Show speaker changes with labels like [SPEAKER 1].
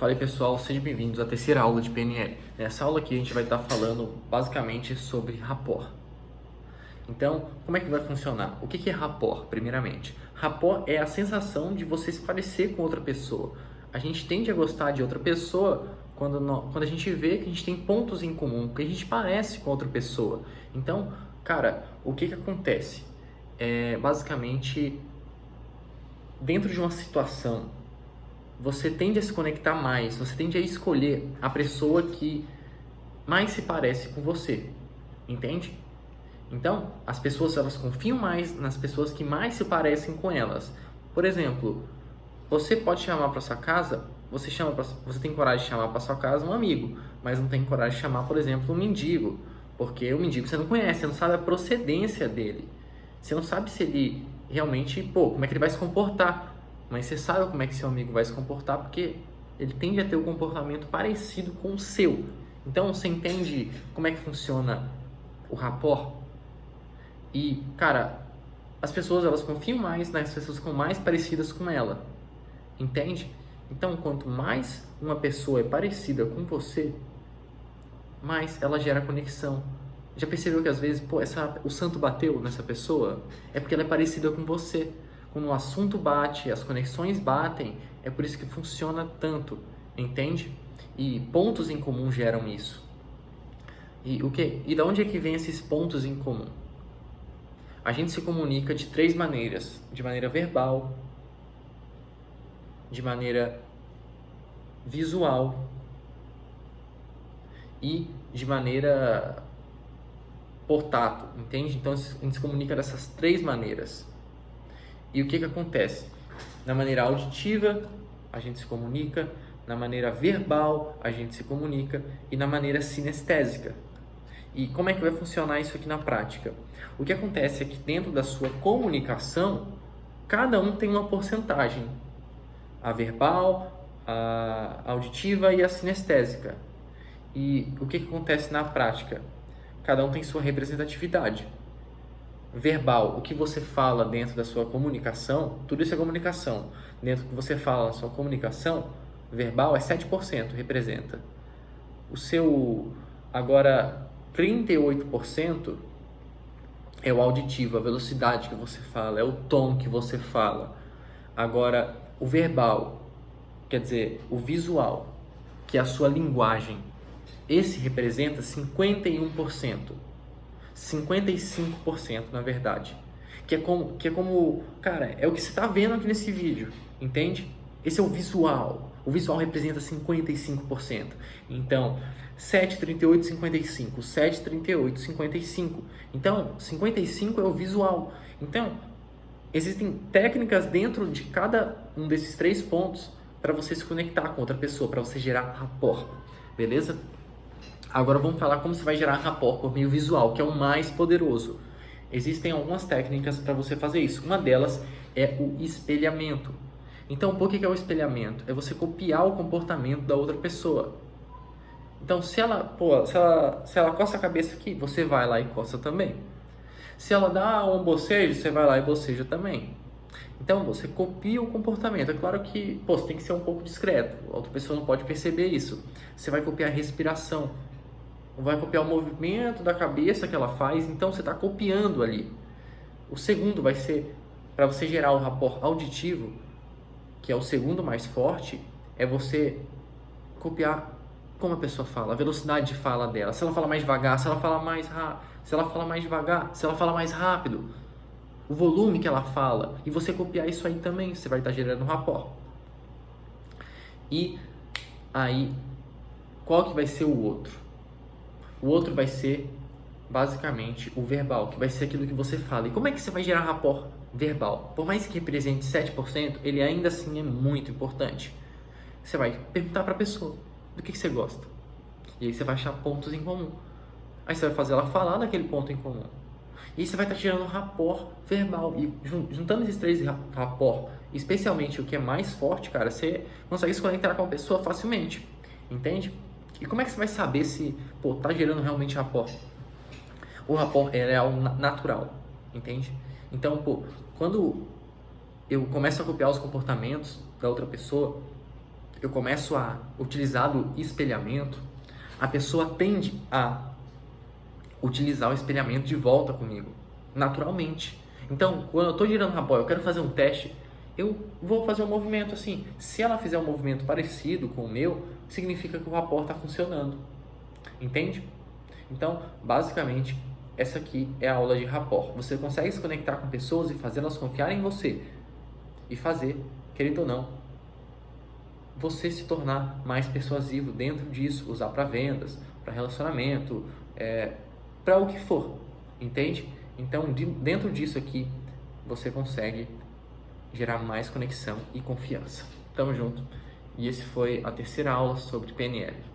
[SPEAKER 1] Fala aí pessoal, sejam bem-vindos à terceira aula de PNL. Nessa aula aqui a gente vai estar falando basicamente sobre rapport. Então, como é que vai funcionar? O que é rapport, primeiramente? Rapport é a sensação de você se parecer com outra pessoa. A gente tende a gostar de outra pessoa quando a gente vê que a gente tem pontos em comum, que a gente parece com outra pessoa. Então, cara, o que acontece? Basicamente, dentro de uma situação, você tende a se conectar mais, você tende a escolher a pessoa que mais se parece com você, entende? Então, as pessoas elas confiam mais nas pessoas que mais se parecem com elas. Por exemplo, você pode chamar para sua casa, você tem coragem de chamar para sua casa um amigo, mas não tem coragem de chamar, por exemplo, um mendigo, porque o mendigo você não conhece, você não sabe a procedência dele. Você não sabe se ele realmente, como é que ele vai se comportar. Mas você sabe como é que seu amigo vai se comportar porque ele tende a ter um comportamento parecido com o seu. Então, você entende como é que funciona o rapport? E, cara, as pessoas elas confiam mais nas pessoas que são mais parecidas com ela. Entende? Então, quanto mais uma pessoa é parecida com você, mais ela gera conexão. Já percebeu que às vezes, o santo bateu nessa pessoa? É porque ela é parecida com você. Quando o assunto bate, as conexões batem, é por isso que funciona tanto, entende? E pontos em comum geram isso. E de onde é que vem esses pontos em comum? A gente se comunica de três maneiras: de maneira verbal, de maneira visual e de maneira por tato, entende? Então a gente se comunica dessas três maneiras. E o que acontece? Na maneira auditiva, a gente se comunica, na maneira verbal, a gente se comunica e na maneira sinestésica. E como é que vai funcionar isso aqui na prática? O que acontece é que dentro da sua comunicação, cada um tem uma porcentagem. A verbal, a auditiva e a sinestésica. E o que acontece na prática? Cada um tem sua representatividade. Verbal, o que você fala dentro da sua comunicação, tudo isso é comunicação. Dentro do que você fala na sua comunicação, verbal é 7%, representa. O seu, agora, 38% é o auditivo, a velocidade que você fala, é o tom que você fala. Agora, o verbal, quer dizer, o visual, que é a sua linguagem, esse representa 51%. 55% na verdade, que é como, cara, é o que você está vendo aqui nesse vídeo, entende? Esse é o visual representa 55%, então 7, 38, 55, 7, 38, 55, então 55 é o visual. Então, existem técnicas dentro de cada um desses três pontos para você se conectar com outra pessoa, para você gerar rapport, beleza? Agora vamos falar como você vai gerar rapport por meio visual, que é o mais poderoso. Existem algumas técnicas para você fazer isso. Uma delas é o espelhamento. Então, por que é o espelhamento? É você copiar o comportamento da outra pessoa. Então, se ela coça a cabeça aqui, você vai lá e coça também. Se ela dá um bocejo, você vai lá e boceja também. Então, você copia o comportamento. É claro que, você tem que ser um pouco discreto. A outra pessoa não pode perceber isso. Você vai copiar a respiração. Vai copiar o movimento da cabeça que ela faz, então você está copiando ali. O segundo vai ser, para você gerar o rapport auditivo, que é o segundo mais forte, é você copiar como a pessoa fala, a velocidade de fala dela. Se ela fala mais devagar, se ela fala mais rápido, se ela fala mais devagar, se ela fala mais rápido, o volume que ela fala, e você copiar isso aí também, você vai estar gerando um rapport. E aí, qual que vai ser o outro? O outro vai ser, basicamente, o verbal, que vai ser aquilo que você fala. E como é que você vai gerar rapport verbal? Por mais que represente 7%, ele ainda assim é muito importante. Você vai perguntar para a pessoa do que você gosta. E aí você vai achar pontos em comum. Aí você vai fazer ela falar daquele ponto em comum. E aí você vai estar gerando rapport verbal. E juntando esses três rapport, especialmente o que é mais forte, cara, você consegue se conectar com a pessoa facilmente. Entende? E como é que você vai saber se, tá gerando realmente rapport? O rapport é algo natural, entende? Então, quando eu começo a copiar os comportamentos da outra pessoa, eu começo a utilizar do espelhamento, a pessoa tende a utilizar o espelhamento de volta comigo, naturalmente. Então, quando eu estou girando rapport, eu quero fazer um teste, eu vou fazer um movimento assim. Se ela fizer um movimento parecido com o meu, significa que o rapport está funcionando. Entende? Então, basicamente, essa aqui é a aula de rapport. Você consegue se conectar com pessoas e fazê-las confiar em você. E fazer, querendo ou não, você se tornar mais persuasivo dentro disso. Usar para vendas, para relacionamento, para o que for. Entende? Então, dentro disso aqui, você consegue gerar mais conexão e confiança. Tamo junto. E esse foi a terceira aula sobre PNL.